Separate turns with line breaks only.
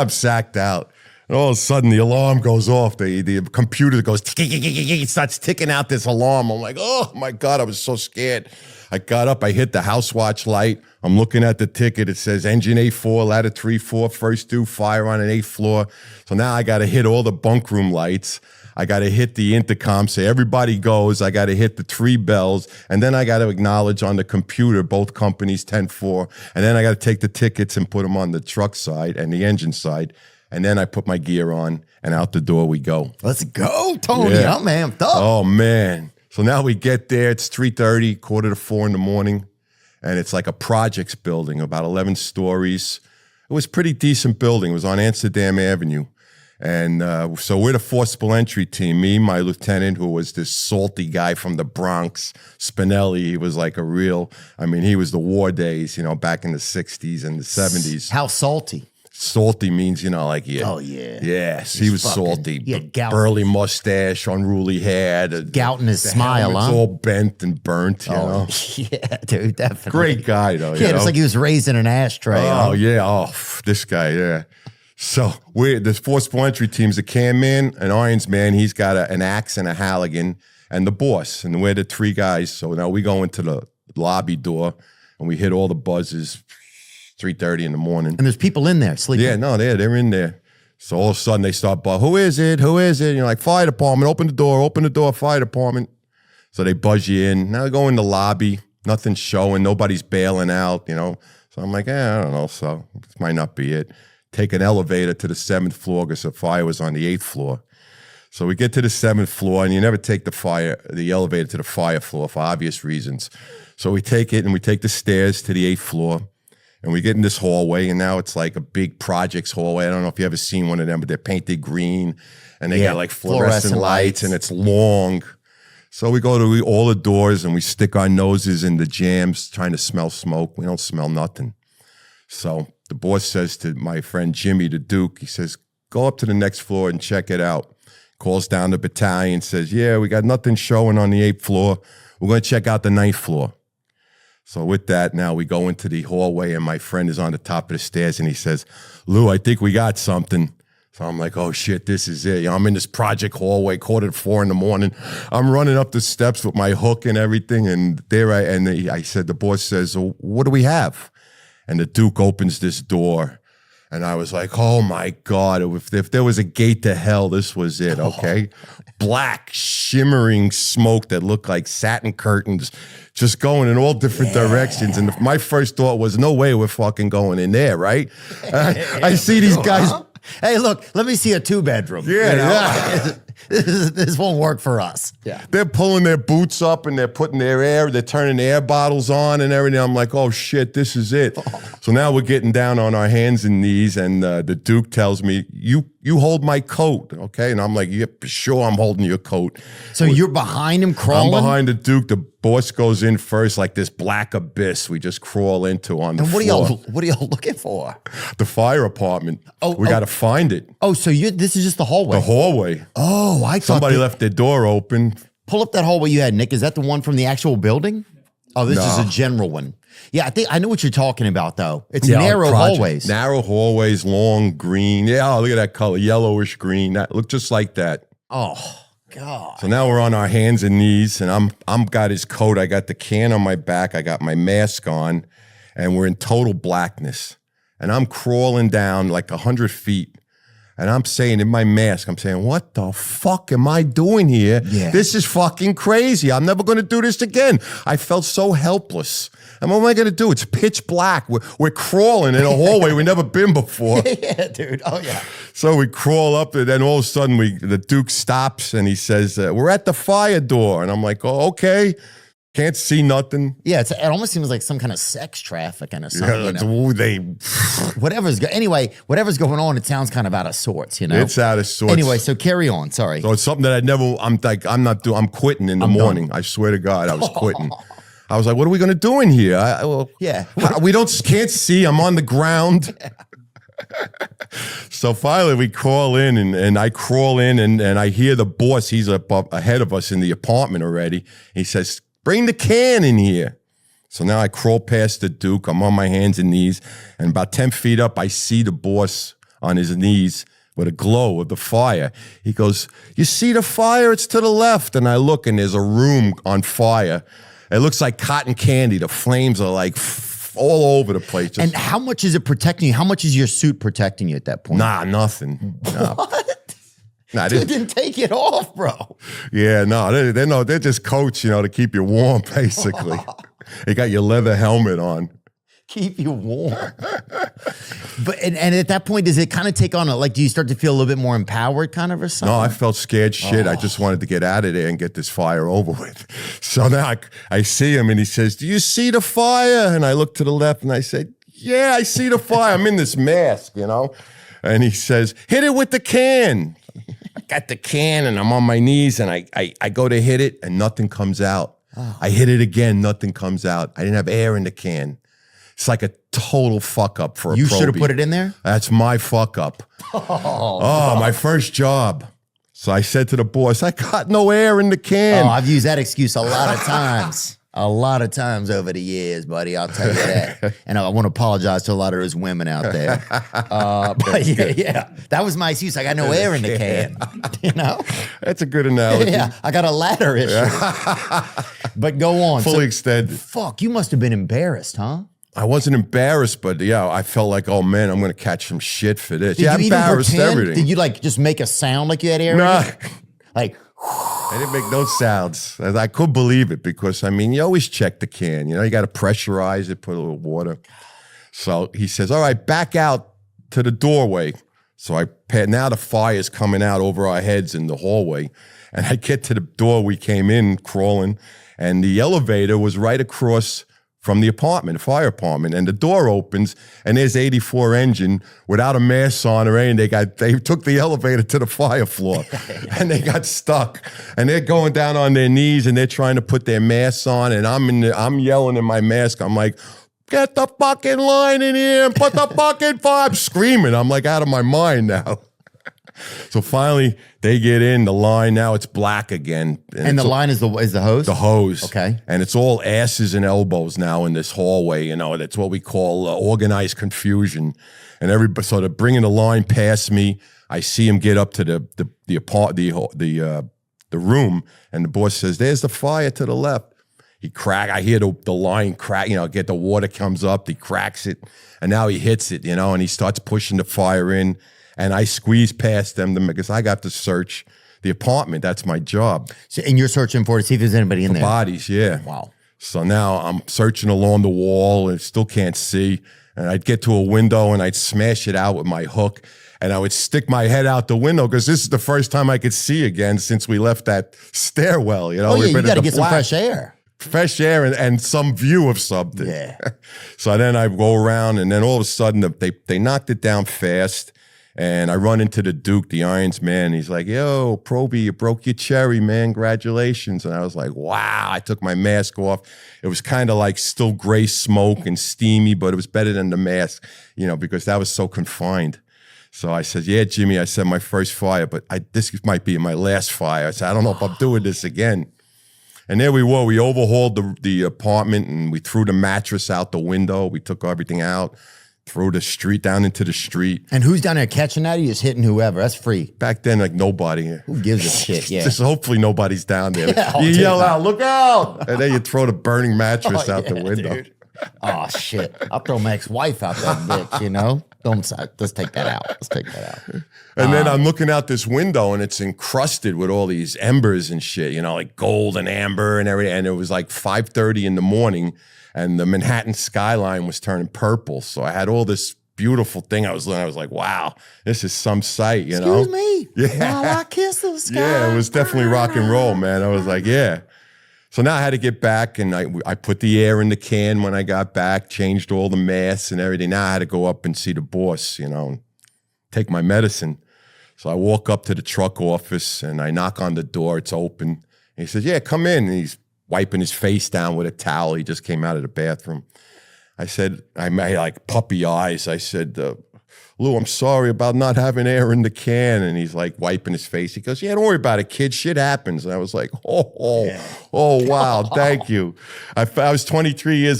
I'm sacked out. And all of a sudden, the alarm goes off. The computer goes, it starts ticking out this alarm. I'm like, oh, my God, I was so scared. I got up. I hit the house watch light. I'm looking at the ticket. It says engine A4, ladder 3-4, first due, fire on an 8th floor. So now I got to hit all the bunk room lights. I got to hit the intercom, say everybody goes. I got to hit the 3 bells. And then I got to acknowledge on the computer, both companies, 10-4. And then I got to take the tickets and put them on the truck side and the engine side. And then I put my gear on and out the door we go.
Let's go, Tony.
Yeah.
I'm amped up.
Oh, man. So now we get there. It's 3:30, 3:45 in the morning. And it's like a projects building, about 11 stories. It was a pretty decent building. It was on Amsterdam Avenue. And so we're the forcible entry team. Me, my lieutenant, who was this salty guy from the Bronx, Spinelli. He was like he was the war days, back in the 60s and the 70s.
How salty?
Salty means,
Oh, yeah.
Yes, he was salty.
Yeah, gout.
Burly mustache, unruly hair.
Gout in his smile,
It's
huh?
all bent and burnt,
Yeah, dude, definitely.
Great guy, though.
Yeah, it's like he was raised in an ashtray.
Oh, yeah. Oh, this guy, yeah. So the forcible entry team's a can man, an irons man. He's got an axe and a Halligan, and the boss. And we're the 3 guys. So now we go into the lobby door, and we hit all the buzzers, 3:30 in the morning.
And there's people in there sleeping.
Yeah, no, they're in there. So all of a sudden they start, who is it? Who is it? And you're like, fire department, open the door, fire department. So they buzz you in. Now they go in the lobby, nothing's showing, nobody's bailing out, So I'm like, I don't know. So this might not be it. Take an elevator to the 7th floor because the fire was on the 8th floor. So we get to the 7th floor, and you never take the elevator to the fire floor for obvious reasons. So we take it, and we take the stairs to the 8th floor. And we get in this hallway, and now it's like a big projects hallway. I don't know if you ever seen one of them, but they're painted green, and they got like fluorescent lights, and it's long. So we go to all the doors, and we stick our noses in the jams, trying to smell smoke. We don't smell nothing. So the boss says to my friend Jimmy, the Duke, he says, go up to the next floor and check it out. Calls down the battalion, says, yeah, we got nothing showing on the 8th floor. We're going to check out the 9th floor. So with that, now we go into the hallway, and my friend is on the top of the stairs, and he says, Lou, I think we got something. So I'm like, oh, shit, this is it. I'm in this project hallway, 3:45 in the morning. I'm running up the steps with my hook and everything, and I said, the boss says, well, what do we have? And the Duke opens this door, and I was like, oh, my God, if there was a gate to hell, this was it, okay? Black, shimmering smoke that looked like satin curtains just going in all different directions. And my first thought was, no way we're fucking going in there, right? I see these guys.
Hey, look, let me see a 2-bedroom.
Yeah.
This won't work for us.
Yeah. They're pulling their boots up, and they're putting they're turning the air bottles on and everything. I'm like, oh, shit, this is it. So now we're getting down on our hands and knees, and the Duke tells me, you hold my coat, okay? And I'm like, yeah, sure, I'm holding your coat.
So you're behind him crawling?
I'm behind the Duke. The boss goes in first, like this black abyss we just crawl into on the floor.
What are y'all looking for?
The fire apartment. We got to find it.
Oh, so this is just the hallway?
The hallway.
Oh, I thought
somebody left their door open.
Pull up that hallway you had, Nick. Is that the one from the actual building? Oh, this is a general one. Yeah, I know what you're talking about, though. It's narrow hallways.
Narrow hallways, long green. Yeah, look at that color, yellowish green. That looked just like that.
Oh, God.
So now we're on our hands and knees, and I'm got his coat. I got the can on my back. I got my mask on, and we're in total blackness. And I'm crawling down like 100 feet. And I'm saying in my mask, what the fuck am I doing here?
Yeah.
This is fucking crazy. I'm never going to do this again. I felt so helpless. And what am I going to do? It's pitch black. We're crawling in a hallway we've never been before.
Yeah, dude. Oh, yeah.
So we crawl up, and then all of a sudden the Duke stops, and he says, we're at the fire door. And I'm like, oh, okay. Can't see nothing.
Yeah, it almost seems like some kind of sex trafficking or something.
Yeah,
whatever's going on, it sounds kind of out of sorts,
It's out of sorts.
Anyway, so carry on. Sorry.
So it's something that I'm quitting in the morning. Done. I swear to God, I was quitting. I was like, what are we going to do in here? We can't see. I'm on the ground. So finally we crawl in, and I crawl in, and I hear the boss. He's up ahead of us in the apartment already. He says, bring the can in here. So now I crawl past the Duke. I'm on my hands and knees, and about 10 feet up, I see the boss on his knees with a glow of the fire. He goes, "You see the fire? It's to the left." And I look, and there's a room on fire. It looks like cotton candy. The flames are like all over the place.
And how much is it protecting you? How much is your suit protecting you at that point?
Nah, nothing. Nah.
What?
Nah,
Dude, didn't take it off, bro.
Yeah, no, they're just coats, to keep you warm, basically. They got your leather helmet on.
Keep you warm. But and at that point, does it kind of take on do you start to feel a little bit more empowered kind of or something?
No, I felt scared shit. I just wanted to get out of there and get this fire over with. So now I see him and he says, "Do you see the fire?" And I look to the left and I said, "Yeah, I see the fire." I'm in this mask, And he says, "Hit it with the can." I got the can and I'm on my knees and I go to hit it and nothing comes out. Oh. I hit it again, nothing comes out. I didn't have air in the can. It's like a total fuck up for a
You should have put it in there?
That's my fuck up. Oh, my first job. So I said to the boss, "I got no air in the can."
Oh, I've used that excuse a lot of times. A lot of times over the years, buddy. I'll tell you that. And I want to apologize to a lot of those women out there. But yeah, that was my excuse. I got no air in the can.
That's a good analogy.
Yeah, I got a ladder issue. But go on.
Fully extended.
Fuck, you must have been embarrassed, huh?
I wasn't embarrassed, but I felt like, oh man, I'm going to catch some shit for this.
Did you
embarrassed
even pretend?
Everything.
Did you just make a sound like you had air?
Nah.
I
didn't make no sounds. I could believe it because, you always check the can. You got to pressurize it, put a little water. So he says, "All right, back out to the doorway." So now the fire's coming out over our heads in the hallway. And I get to the door we came in crawling, and the elevator was right across from the fire apartment, and the door opens, and there's 84 engine without a mask on or anything. They took the elevator to the fire floor, and they got stuck, and they're going down on their knees, and they're trying to put their masks on, and I'm yelling in my mask. I'm like, "Get the fucking line in here and put the fucking fire!" I'm screaming. I'm like out of my mind now. So finally, they get in the line. Now it's black again,
and the line is the hose.
The hose,
okay.
And it's all asses and elbows now in this hallway. That's what we call organized confusion. And everybody, so they're bringing the line past me. I see him get up to the room, and the boss says, "There's the fire to the left." I hear the line crack. Get the water comes up. He cracks it, and now he hits it. And he starts pushing the fire in. And I squeeze past them because I got to search the apartment. That's my job.
So, and you're searching to see if there's anybody in there.
Bodies, yeah.
Wow.
So now I'm searching along the wall and still can't see. And I'd get to a window and I'd smash it out with my hook. And I would stick my head out the window because this is the first time I could see again since we left that stairwell.
Oh, yeah, you got to get some fresh air.
Fresh air and some view of something.
Yeah.
So then I go around, and then all of a sudden they knocked it down fast. And I run into the Duke, the Irons man. He's like, "Yo, Proby, you broke your cherry, man. Congratulations." And I was like, wow. I took my mask off. It was kind of like still gray smoke and steamy, but it was better than the mask, because that was so confined. So I said, "Yeah, Jimmy," I said, "my first fire, but this might be my last fire." I said, "I don't know if I'm doing this again." And there we were. We overhauled the apartment, and we threw the mattress out the window. We took everything out. Throw the street down into the street.
And who's down there catching that? Or you just hitting whoever? That's free.
Back then, nobody.
Who gives a shit? Yeah.
Just hopefully nobody's down there.
Yeah,
you yell out, "Look out!" And then you throw the burning mattress out the window.
Dude. Oh shit! I'll throw my ex-wife out that bitch. Let's take that out. Let's take that out.
And then I'm looking out this window, and it's encrusted with all these embers and shit. Like gold and amber and everything. And it was like 5:30 in the morning. And the Manhattan skyline was turning purple. So I had all this beautiful thing I was looking at. I was like, wow, this is some sight,
Excuse me.
Yeah.
While I kiss the sky.
Yeah, it was definitely rock and roll, man. I was like, yeah. So now I had to get back, and I put the air in the can when I got back, changed all the masks and everything. Now I had to go up and see the boss, and take my medicine. So I walk up to the truck office, and I knock on the door. It's open. And he says, "Yeah, come in." And he's wiping his face down with a towel. He just came out of the bathroom. I said, I made like puppy eyes. I said, "Lou, I'm sorry about not having air in the can." And he's like wiping his face. He goes, "Yeah, don't worry about it, kid. Shit happens." And I was like, oh, wow, thank you. I was 23 years